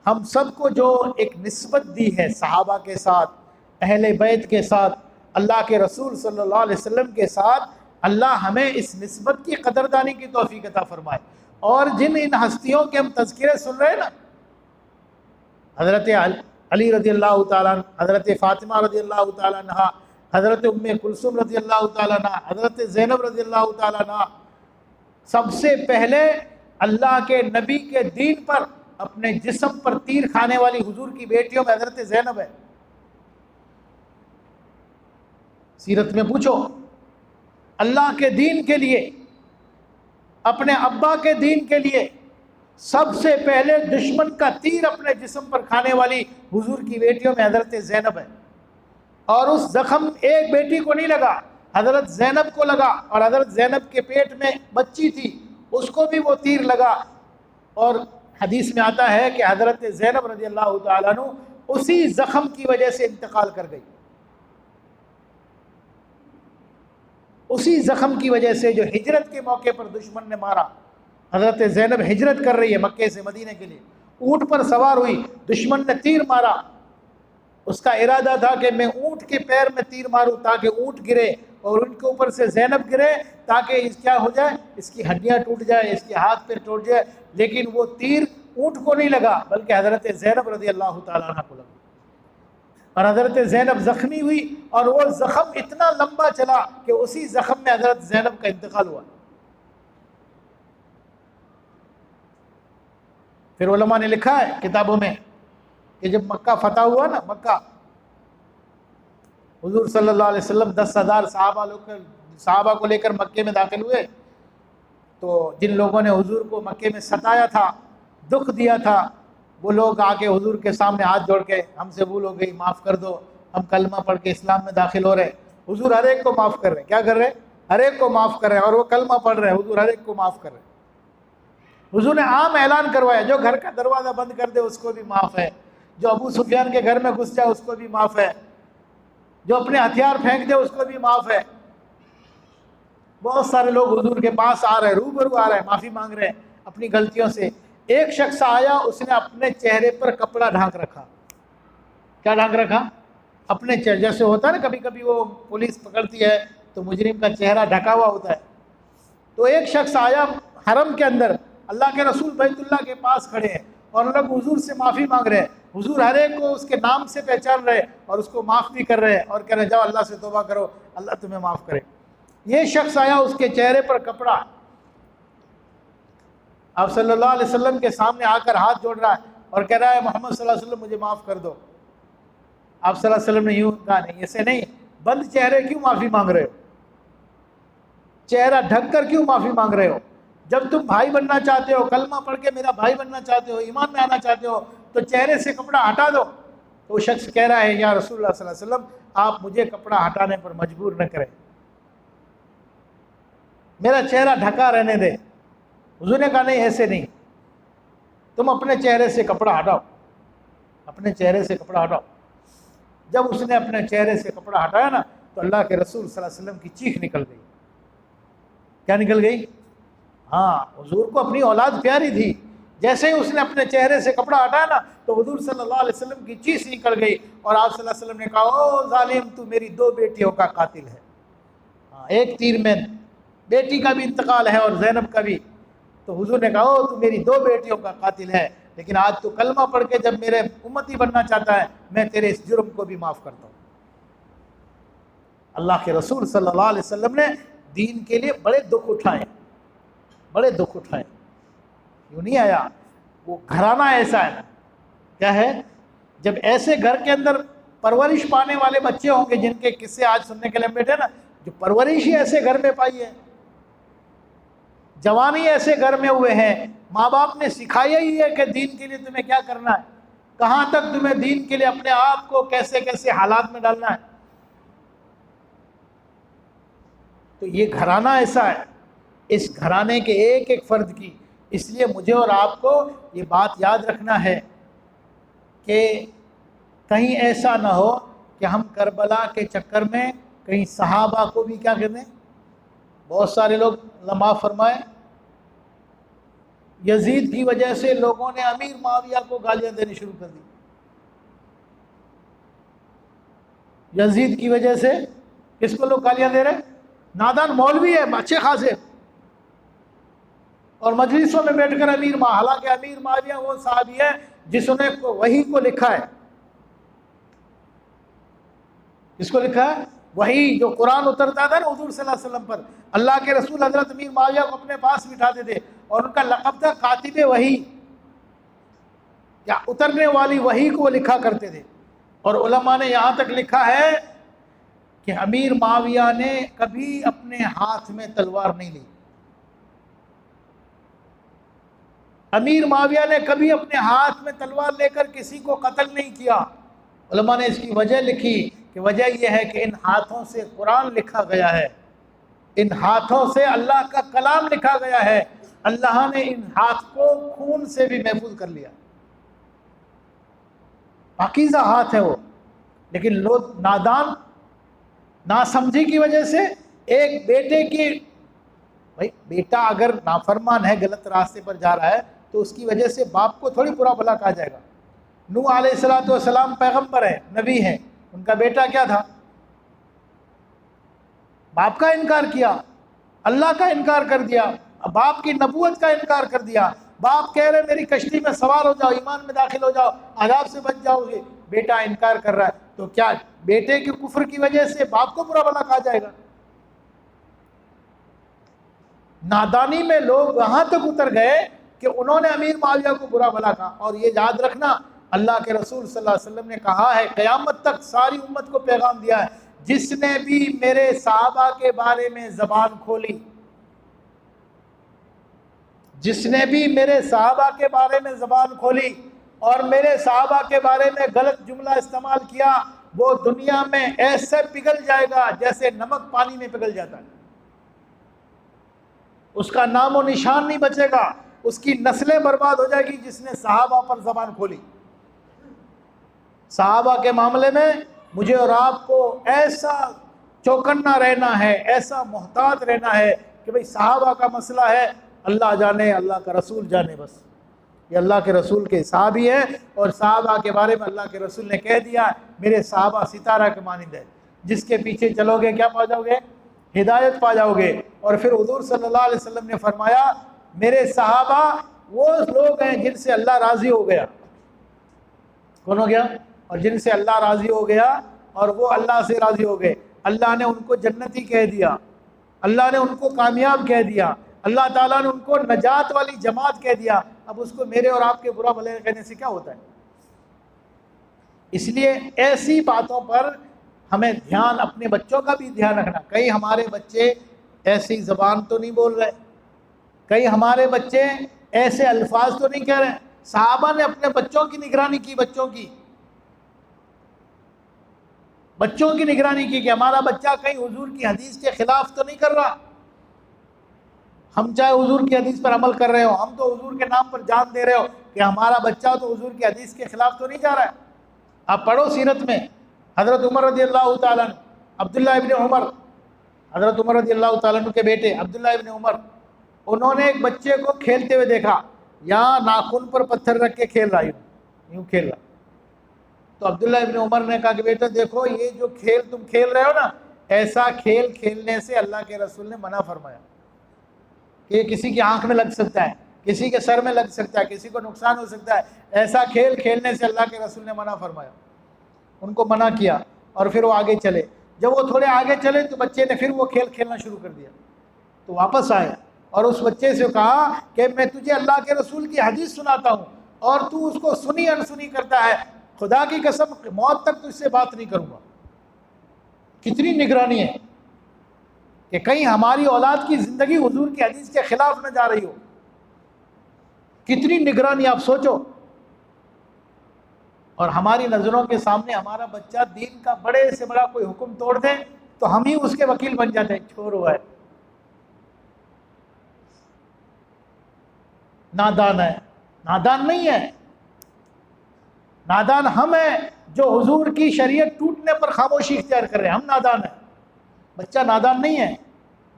Speaker 1: हम सबको जो एक निस्बत दी है सहाबा के साथ, अहले बैत के साथ, अल्लाह के रसूल सल्लल्लाहु अलैहि वसल्लम के साथ, अल्लाह हमें इस निस्बत की कदरदानी की तौफीक अता फरमाए। और जिन इन हस्तियों के हम तज़किरे सुन रहे हैं ना, हज़रत अली रज़ी अल्लाह तआला, हज़रत फ़ातिमा रज़ी अल्लाह तआला अन्हा, हज़रत उम्मे कुलसुम रज़ी अल्लाह ताला अन्हा, हज़रत ज़ैनब रज़ी अल्लाह ताला अन्हा, सबसे पहले अल्लाह के नबी के दीन पर अपने जिस्म पर तीर खाने वाली हुजूर की बेटियों में हज़रत ज़ैनब है। सीरत में पूछो, अल्लाह के दीन के लिए, अपने अब्बा के दीन के लिए सबसे पहले दुश्मन का तीर अपने जिस्म पर खाने वाली हुजूर की बेटियों में हज़रत ज़ैनब है। और उस जख्म एक बेटी को नहीं लगा, हज़रत ज़ैनब को लगा, और हज़रत ज़ैनब के पेट में बच्ची थी, उसको भी वो तीर लगा। और हदीस में आता है कि हज़रत ज़ैनब रज़ी अल्लाह तआला अन्हु उसी जख्म की वजह से इंतकाल कर गई, उसी जख्म की वजह से जो हिजरत के मौके पर दुश्मन ने मारा। हज़रत ज़ैनब हिजरत कर रही है मक्के से मदीने के लिए, ऊँट पर सवार हुई, दुश्मन ने तीर मारा, उसका इरादा था कि मैं ऊँट के पैर में तीर मारूं ताकि ऊँट गिरे और उनके ऊपर से ज़ैनब गिरे, ताकि क्या हो जाए, इसकी हड्डियां टूट जाए, इसके हाथ पैर टूट जाए। लेकिन वो तीर ऊँट को नहीं लगा बल्कि हज़रत ज़ैनब रज़ी अल्लाह तआला अन्हा को लगा, और हज़रत ज़ैनब ज़ख्मी हुई, और वो ज़ख्म इतना लंबा चला कि उसी ज़ख्म में हज़रत ज़ैनब का इंतकाल हुआ। फिर उलमा ने लिखा है किताबों में कि जब मक्का फतह हुआ ना, मक्का, हुजूर सल्लल्लाहु अलैहि वसल्लम 10,000 सहाबा को लेकर मक्के में दाखिल हुए, तो जिन लोगों ने हुजूर को मक्के में सताया था, दुख दिया था, वो लोग आके हुजूर के सामने हाथ जोड़ के, हमसे भूल हो गई, माफ़ कर दो, हम कलमा पढ़ के इस्लाम में दाखिल हो रहे। हुजूर हर एक को माफ़ कर रहे हैं, क्या कर रहे हैं, हर एक को माफ़ कर रहे हैं, और वो कलमा पढ़ रहे हैं, हुजूर हर एक को माफ़ कर रहे हैं। हुजूर ने आम ऐलान करवाया, जो घर का दरवाज़ा बंद कर दे उसको भी माफ़ है, जो अबू सुफियान के घर में घुस जाए उसको भी माफ़ है, जो अपने हथियार फेंक दे उसको भी माफ़ है। बहुत सारे लोग हुजूर के पास आ रहे हैं, रूबरू आ रहे हैं, माफ़ी मांग रहे हैं अपनी गलतियों से। एक शख्स आया, उसने अपने चेहरे पर कपड़ा ढांक रखा। क्या ढांक रखा? अपने चेहरे, जैसे होता है ना कभी कभी वो पुलिस पकड़ती है तो मुजरिम का चेहरा ढका हुआ होता है। तो एक शख्स आया हरम के अंदर, अल्लाह के रसूल बैतुल्लाह के पास खड़े हैं और लोग हुजूर से माफ़ी मांग रहे हैं। हुजूर हर एक को उसके नाम से पहचान रहे और उसको माफ़ भी कर रहे हैं और कह रहे जाओ अल्लाह से तौबा करो, अल्लाह तुम्हें माफ़ करे। ये शख्स आया, उसके चेहरे पर कपड़ा, आप सल्लल्लाहु अलैहि वसल्लम के सामने आकर हाथ जोड़ रहा है और कह रहा है मोहम्मद सल्लल्लाहु अलैहि वसल्लम मुझे माफ़ कर दो। आप सल्लल्लाहु अलैहि वसल्लम ने यूँ कहा, नहीं ऐसे नहीं, बंद चेहरे क्यों माफ़ी मांग रहे हो, चेहरा ढक कर क्यों माफ़ी मांग रहे हो? जब तुम भाई बनना चाहते हो, कलमा पढ़ के मेरा भाई बनना चाहते हो, ईमान में आना चाहते हो, तो चेहरे से कपड़ा हटा दो। तो वो शख्स कह रहा है या रसूलुल्लाह सल्लल्लाहु अलैहि वसल्लम, आप मुझे कपड़ा हटाने पर मजबूर न करें, मेरा चेहरा ढका रहने दे। हुजूर ने कहा नहीं ऐसे नहीं, तुम अपने चेहरे से कपड़ा हटाओ, अपने चेहरे से कपड़ा हटाओ। जब उसने अपने चेहरे से कपड़ा हटाया ना, तो अल्लाह के रसूल सल्लल्लाहु अलैहि वसल्लम की चीख निकल गई। क्या निकल गई? हाँ, हुजूर को अपनी औलाद प्यारी थी। जैसे ही उसने अपने चेहरे से कपड़ा हटाया ना, तो हुजूर सल्लल्लाहु अलैहि वसल्लम की चीख निकल गई और आप सल्लल्लाहु अलैहि वसल्लम ने कहा, ओ जालिम, तू मेरी 2 बेटियों का कातिल है। हाँ, एक तीर में बेटी का भी इंतकाल है और ज़ैनब का भी। तो हुजूर ने कहा, ओ तू मेरी 2 बेटियों का कातिल है, लेकिन आज तू कलमा पढ़ के जब मेरे उम्मती बनना चाहता है, मैं तेरे इस जुर्म को भी माफ़ करता हूँ। अल्लाह के रसूल सल्लल्लाहु अलैहि वसल्लम ने दीन के लिए बड़े दुख उठाए, बड़े दुख उठाए। यूँ नहीं आया, वो घराना ऐसा है ना, क्या है, जब ऐसे घर के अंदर परवरिश पाने वाले बच्चे होंगे, जिनके किस्से आज सुनने के लिए बैठे ना, जो परवरिश ही ऐसे घर में पाई है, जवानी ऐसे घर में हुए हैं, माँ बाप ने सिखाया ही है कि दीन के लिए तुम्हें क्या करना है, कहाँ तक तुम्हें दीन के लिए अपने आप को कैसे कैसे हालात में डालना है। तो ये घराना ऐसा है, इस घराने के एक एक फर्द की, इसलिए मुझे और आपको ये बात याद रखना है कि कहीं ऐसा ना हो कि हम करबला के चक्कर में कहीं सहाबा को भी क्या कहते हैं। बहुत सारे लोग लम्हा फरमाए, यजीद की वजह से लोगों ने अमीर माविया को गालियां देनी शुरू कर दी। यजीद की वजह से किसको लोग गालियां दे रहे? नादान मौलवी है अच्छे खासे, और मजलिसों में बैठकर अमीर माँ, हालांकि अमीर माविया वो साहबी है जिसने वही को लिखा है। किसको लिखा है? वही जो कुरान उतरता था ना हुजूर सल्लल्लाहु अलैहि वसल्लम पर, अल्लाह के रसूल हजरत अमीर माविया को अपने पास बिठाते थे और उनका लक़ब था कातिबे वही, या उतरने वाली वही को लिखा करते थे। और उलमा ने यहाँ तक लिखा है कि अमीर माविया ने कभी अपने हाथ में तलवार नहीं ली। अमीर माविया ने कभी अपने हाथ में तलवार लेकर किसी को कत्ल नहीं किया। उलमा ने इसकी वजह लिखी कि वजह यह है कि इन हाथों से कुरान लिखा गया है, इन हाथों से अल्लाह का कलाम लिखा गया है। अल्लाह ने इन हाथ को खून से भी महफूज कर लिया, पाकीज़ा हाथ है वो। लेकिन लोग नादान, नासमझी की वजह से एक बेटे की, भाई बेटा अगर नाफरमान है, गलत रास्ते पर जा रहा है, तो उसकी वजह से बाप को थोड़ी बुरा भला कहा जाएगा। नूह अलैहिस्सलाम पैगंबर है, नबी है, उनका बेटा क्या था? बाप का इनकार किया, अल्लाह का इनकार कर दिया, बाप की नबूवत का इनकार कर दिया। बाप कह रहे मेरी कश्ती में सवार हो जाओ, ईमान में दाखिल हो जाओ, अज़ाब से बच जाओगे, बेटा इनकार कर रहा है, तो क्या बेटे के कुफ्र की वजह से बाप को बुरा भला कहा जाएगा? नादानी में लोग वहां तक उतर गए कि उन्होंने अमीर माविया को बुरा भला कहा। और ये याद रखना, अल्लाह के रसूल सल्लल्लाहु अलैहि वसल्लम ने कहा है, क़यामत तक सारी उम्मत को पैगाम दिया है, जिसने भी मेरे सहाबा के बारे में ज़बान खोली, जिसने भी मेरे सहाबा के बारे में ज़बान खोली और मेरे सहाबा के बारे में गलत जुमला इस्तेमाल किया, वो दुनिया में ऐसे पिघल जाएगा जैसे नमक पानी में पिघल जाता है। उसका नाम और निशान नहीं बचेगा, उसकी नस्लें बर्बाद हो जाएगी जिसने सहाबा पर ज़बान खोली। सहाबा के मामले में मुझे और आपको ऐसा चौकन्ना रहना है, ऐसा मोहतात रहना है कि भाई सहाबा का मसला है, अल्लाह जाने, अल्लाह का रसूल जाने, बस ये अल्लाह के रसूल के साहबी है। और सहाबा के बारे में अल्लाह के रसूल ने कह दिया, मेरे सहाबा सितारा के मानिंद है, जिसके पीछे चलोगे क्या पा जाओगे? हिदायत पा जाओगे। और फिर हुजूर सल्लल्लाहु अलैहि वसल्लम ने फरमाया, मेरे सहाबा वो लोग हैं जिनसे अल्लाह राज़ी हो गया। कौन हो गया? और जिनसे अल्लाह राज़ी हो गया और वो अल्लाह से राज़ी हो गए, अल्लाह ने उनको जन्नती कह दिया, अल्लाह ने उनको कामयाब कह दिया, अल्लाह ताला ने उनको नजात वाली जमात कह दिया। अब उसको मेरे और आपके बुरा भले कहने से क्या होता है? इसलिए ऐसी बातों पर हमें ध्यान, अपने बच्चों का भी ध्यान रखना। कई हमारे बच्चे ऐसी ज़बान तो नहीं बोल रहे, कई हमारे बच्चे ऐसे अल्फाज तो नहीं कह रहे। सहाबा ने अपने बच्चों की निगरानी की, बच्चों की निगरानी की कि हमारा बच्चा कहीं हुजूर की हदीस के खिलाफ तो नहीं कर रहा। हम चाहे हुजूर की हदीस पर अमल कर रहे हो, हम तो हुजूर के नाम पर जान दे रहे हो कि हमारा बच्चा तो हुजूर की हदीस के खिलाफ तो नहीं जा रहा है। आप पढ़ो सीरत में, हज़रत उमर रज़ियल्लाहु ताला अन्हु, अब्दुल्लाह इब्न उमर, हज़रत उमर रज़ियल्लाहु ताला अन्हु के बेटे अब्दुल्लाह इब्न उमर, उन्होंने एक बच्चे को खेलते हुए देखा, यहाँ नाखून पर पत्थर रख के खेल रहा, यूँ खेल रहा। तो अब्दुल्लाह इब्न उमर ने कहा कि बेटा देखो, ये जो खेल तुम खेल रहे हो ना, ऐसा खेल खेलने से अल्लाह के रसूल ने मना फरमाया कि किसी की आंख में लग सकता है, किसी के सर में लग सकता है, किसी को नुकसान हो सकता है, ऐसा खेल खेलने से अल्लाह के रसूल ने मना फरमाया। उनको मना किया और फिर वो आगे चले। जब वो थोड़े आगे चले तो बच्चे ने फिर वो खेल खेलना शुरू कर दिया। तो वापस आए और उस बच्चे से कहा कि मैं तुझे अल्लाह के रसूल की हदीस सुनाता हूँ और तू उसको सुनी अनसुनी करता है, खुदा की कसम मौत तक तुझसे बात नहीं करूँगा। कितनी निगरानी है कि कहीं हमारी औलाद की ज़िंदगी हुजूर की हदीस के ख़िलाफ़ न जा रही हो। कितनी निगरानी, आप सोचो। और हमारी नज़रों के सामने हमारा बच्चा दीन का बड़े से बड़ा कोई हुक्म तोड़ दे तो हम ही उसके वकील बन जाते हैं, छोर हुआ है, नादान है। नादान नहीं है, नादान हम हैं जो हुजूर की शरीयत टूटने पर खामोशी इख्तियार कर रहे हैं, हम नादान हैं। बच्चा नादान नहीं है,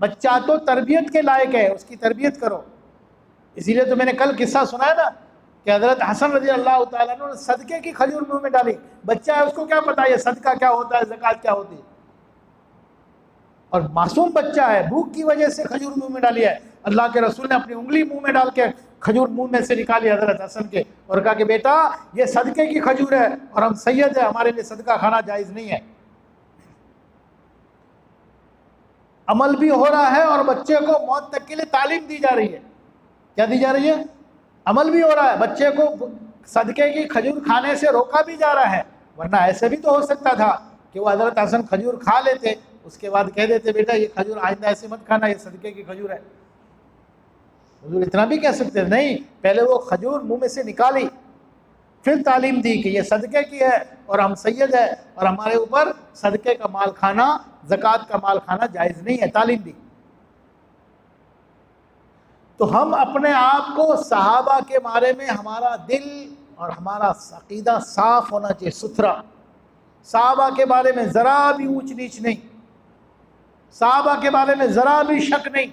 Speaker 1: बच्चा तो तरबियत के लायक है, उसकी तरबियत करो। इसीलिए तो मैंने कल किस्सा सुनाया ना कि हज़रत हसन रज़ी अल्लाह ताला अन्हु ने सदक़े की खजूर मुंह में डाली। बच्चा है, उसको क्या पता है सदका क्या होता है, ज़कात क्या होती है। और मासूम बच्चा है, भूख की वजह से खजूर मुंह में डाली है। अल्लाह के रसूल ने अपनी उंगली मुंह में डाल के खजूर मुंह में से निकाली हज़रत हसन के और कहा कि बेटा ये सदक़े की खजूर है और हम सैयद है, हमारे लिए सदका खाना जायज़ नहीं है। अमल भी हो रहा है और बच्चे को मौत तक के लिए तालीम दी जा रही है। क्या दी जा रही है? अमल भी हो रहा है, बच्चे को सदके की खजूर खाने से रोका भी जा रहा है। वरना ऐसे भी तो हो सकता था कि वो हज़रत हसन खजूर खा लेते, उसके बाद कह देते बेटा ये खजूर आइंदा ऐसे मत खाना, ये सदके की खजूर है। हुजूर इतना भी कह सकते नहीं, पहले वो खजूर मुंह में से निकाली, फिर तालीम दी कि ये सदके की है और हम सैयद है और हमारे ऊपर सदके का माल खाना, ज़कात का माल खाना जायज़ नहीं है, तालीम दी। तो हम अपने आप को सहाबा के बारे में हमारा दिल और हमारा अकीदा साफ होना चाहिए, सुथरा। सहाबा के बारे में ज़रा भी ऊंच नीच नहीं, सहाबा के बारे में ज़रा भी शक नहीं।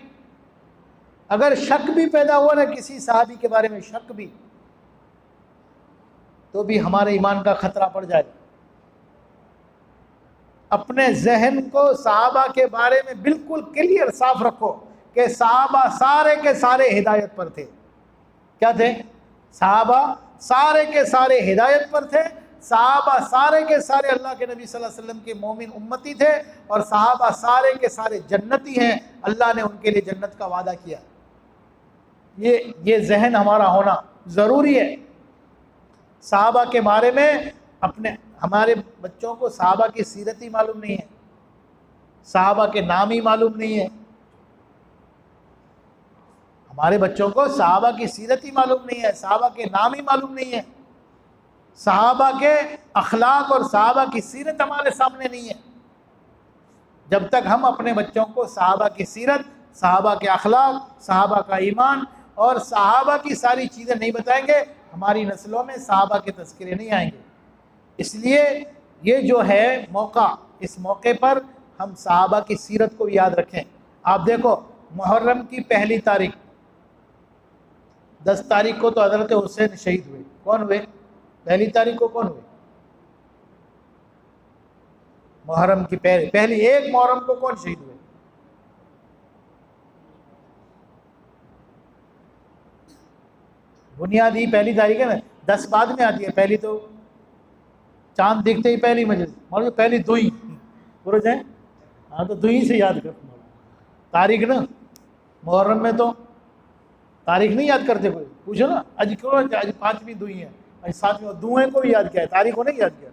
Speaker 1: अगर शक भी पैदा हुआ ना किसी सहाबी के बारे में, शक भी, तो भी हमारे ईमान का खतरा पड़ जाएगा। अपने जहन को सहाबा के बारे में बिल्कुल क्लियर साफ रखो कि सहाबा सारे के सारे हिदायत पर थे। क्या थे? सहाबा सारे के सारे हिदायत पर थे। सहाबा सारे के सारे अल्लाह के नबी सल्लल्लाहु अलैहि वसल्लम के मोमिन उम्मती थे और सहाबा सारे के सारे जन्नती हैं, अल्लाह ने उनके लिए जन्नत का वादा किया। ये जहन हमारा होना ज़रूरी है। सहाबा के बारे में हमारे बच्चों को सहाबा की सीरत ही मालूम नहीं है, सहाबा के नाम ही मालूम नहीं है। हमारे बच्चों को सहाबा की सीरत ही मालूम नहीं है, सहाबा के नाम ही मालूम नहीं है, सहाबा के अखलाक और सहाबा की सीरत हमारे सामने नहीं है। जब तक हम अपने बच्चों को सहाबा की सीरत, सहाबा के अखलाक, सहाबा का ईमान और सहाबा की सारी चीज़ें नहीं बताएंगे, हमारी नस्लों में सहाबा के तज़किरे नहीं आएंगे। इसलिए ये जो है मौका, इस मौके पर हम सहाबा की सीरत को याद रखें। आप देखो, मुहर्रम की पहली तारीख, 10 तारीख को तो हज़रत हुसैन शहीद हुए। कौन हुए? पहली तारीख को कौन हुए? मुहर्रम की पहली एक मुहर्रम को कौन शहीद हुए? बुनियादी पहली तारीख है ना, 10 बाद में आती है। पहली तो चांद दिखते ही पहली मजलिस, मतलब पहली दुई पूरा जाए। हाँ, तो दुई से याद कर तारीख ना। मुहर्रम में तो तारीख नहीं याद करते कोई, पूछो ना आज क्यों, आज 5वीं दुई है, आज 7वीं, दुएं को भी याद किया है, तारीख को नहीं याद किया।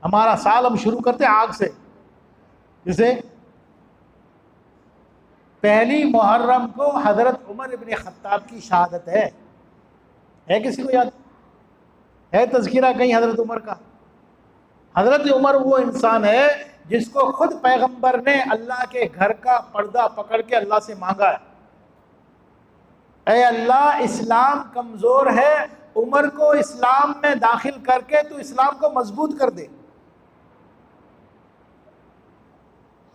Speaker 1: हमारा साल हम शुरू करते आग से, जैसे पहली मुहर्रम को हज़रत उमर इब्न खत्ताब की शहादत है किसी को याद है? तज़किरा कहीं हज़रत उमर का? हज़रत उमर वो इंसान है जिसको खुद पैगंबर ने अल्लाह के घर का पर्दा पकड़ के अल्लाह से मांगा है, ऐ अल्लाह इस्लाम कमज़ोर है, उमर को इस्लाम में दाखिल करके तू इस्लाम को मजबूत कर दे।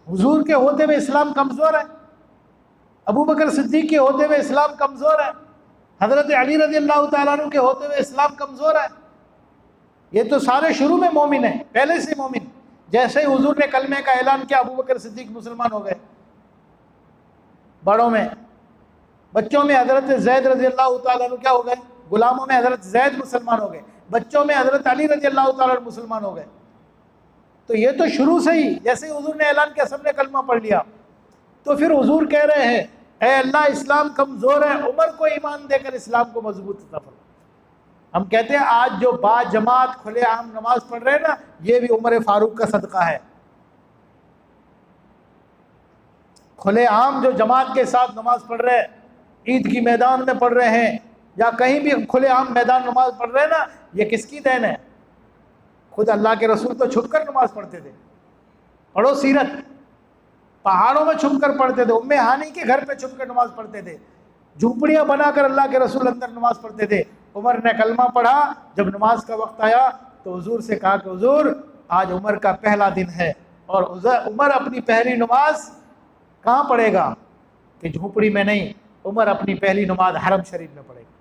Speaker 1: हुजूर के होते हुए इस्लाम कमज़ोर है, अबू बकर सिद्दीक के होते हुए इस्लाम कमज़ोर है, हज़रत अली रज़ी अल्लाह तआला अन्हु के होते हुए इस्लाम कमज़ोर है। ये तो सारे शुरू में मोमिन है, पहले से मोमिन। जैसे ही हुजूर ने कलमे का ऐलान किया, अबू बकर सिद्दीक मुसलमान हो गए। बड़ों में, बच्चों में हज़रत ज़ैद रज़ी अल्लाह तआला अन्हु क्या हो गए? गुलामों में हज़रत ज़ैद मुसलमान हो गए, बच्चों में हज़रत अली रज़ी अल्लाह तआला अन्हु मुसलमान हो गए। तो ये तो शुरू से ही, जैसे ही हुजूर ने ऐलान किया सबने कलमा पढ़ लिया। तो फिर हुजूर कह रहे हैं, ऐ अल्लाह इस्लाम कमज़ोर है, उमर को ईमान देकर इस्लाम को मजबूत अता फरमा। हम कहते हैं आज जो बाजमात खुलेआम नमाज पढ़ रहे हैं ना, ये भी उमर फारूक का सदका है। खुलेआम जो जमात के साथ नमाज पढ़ रहे हैं, ईद की मैदान में पढ़ रहे हैं या कहीं भी खुलेआम मैदान नमाज पढ़ रहे हैं ना, ये किसकी देन है? खुद अल्लाह के रसूल तो छुपकर नमाज पढ़ते थे। पढ़ो सीरत, पहाड़ों में छुपकर पढ़ते थे, उम्मे हानी के घर पे छुपकर नमाज पढ़ते थे, झूपड़ियाँ बनाकर अल्लाह के रसूल अंदर नमाज पढ़ते थे। उमर ने कलमा पढ़ा, जब नमाज का वक्त आया तो हुजूर से कहा कि हुजूर आज उमर का पहला दिन है, और उमर अपनी पहली नमाज कहाँ पढ़ेगा? कि झूपड़ी में नहीं, उमर अपनी पहली नमाज हरम शरीफ में पढ़ेगा।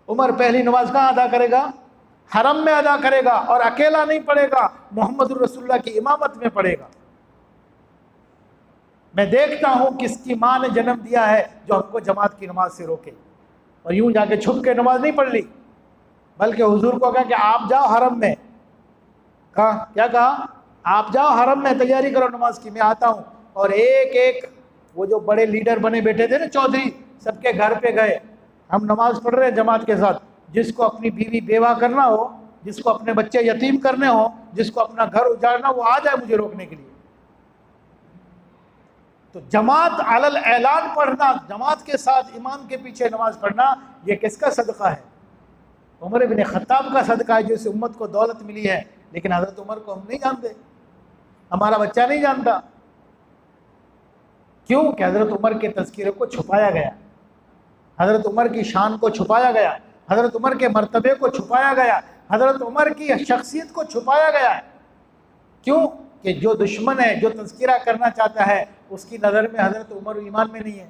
Speaker 1: उमर पहली नमाज कहाँ अदा करेगा? हरम में अदा करेगा, और अकेला नहीं पढ़ेगा, मोहम्मद रसूलुल्लाह की इमामत में पढ़ेगा। मैं देखता हूँ किसकी माँ ने जन्म दिया है जो हमको जमात की नमाज से रोके, और यूं जाके छुप के नमाज नहीं पढ़ ली, बल्कि हुजूर को कहा कि आप जाओ हरम में, कहा क्या कहा, आप जाओ हरम में तैयारी करो नमाज की, मैं आता हूँ। और एक एक वो जो बड़े लीडर बने बैठे थे ना चौधरी, सबके घर पे गए, हम नमाज पढ़ रहे हैं जमात के साथ, जिसको अपनी बीवी बेवा करना हो, जिसको अपने बच्चे यतीम करने हो, जिसको अपना घर उजाड़ना, वो आ जाए मुझे रोकने के लिए। तो जमात अलल ऐलान पढ़ना, जमात के साथ इमाम के पीछे नमाज पढ़ना, ये किसका सदका है? उमर इब्न खत्ताब का सदका है, जो इस उम्मत को दौलत मिली है। लेकिन हज़रत उमर को हम नहीं जानते, हमारा बच्चा नहीं जानता। क्यों? कि हज़रत उमर के तज़किरे को छुपाया गया, हज़रत उमर की शान को छुपाया गया, हज़रत उमर के मर्तबे को छुपाया गया, हज़रत उमर की शख्सियत को छुपाया गया। क्यों? कि जो दुश्मन है, जो तज़किरा करना चाहता है, उसकी नज़र में हज़रत उमर ईमान में नहीं है।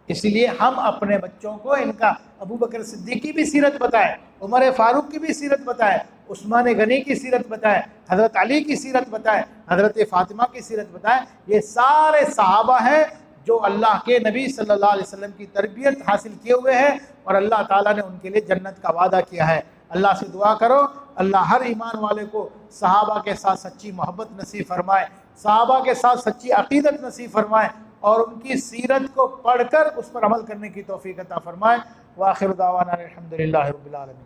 Speaker 1: इसलिए हम अपने बच्चों को इनका अबू बकर सिद्दीक़ की भी सीरत बताएं, उमर फारूक की भी सीरत बताएं, उस्मान गनी की सीरत बताएं, हज़रत अली की सीरत बताएं, हज़रत फ़ातिमा की सीरत बताएं। ये सारे सहाबा हैं जो अल्लाह के नबी सल्लल्लाहु अलैहि वसल्लम की तरबियत हासिल किए हुए हैं, और अल्लाह ताला ने उनके लिए जन्नत का वादा किया है। अल्लाह से दुआ करो, अल्लाह हर ईमान वाले को सहाबा के साथ सच्ची मोहब्बत नसीब फरमाए, सहाबा के साथ सच्ची अक़ीदत नसीब फरमाए, और उनकी सीरत को पढ़कर उस पर अमल करने की तौफ़ीक़ अता फरमाए। व आखिर दावाना अल्हम्दुलिल्लाहि रब्बिल आलमीन।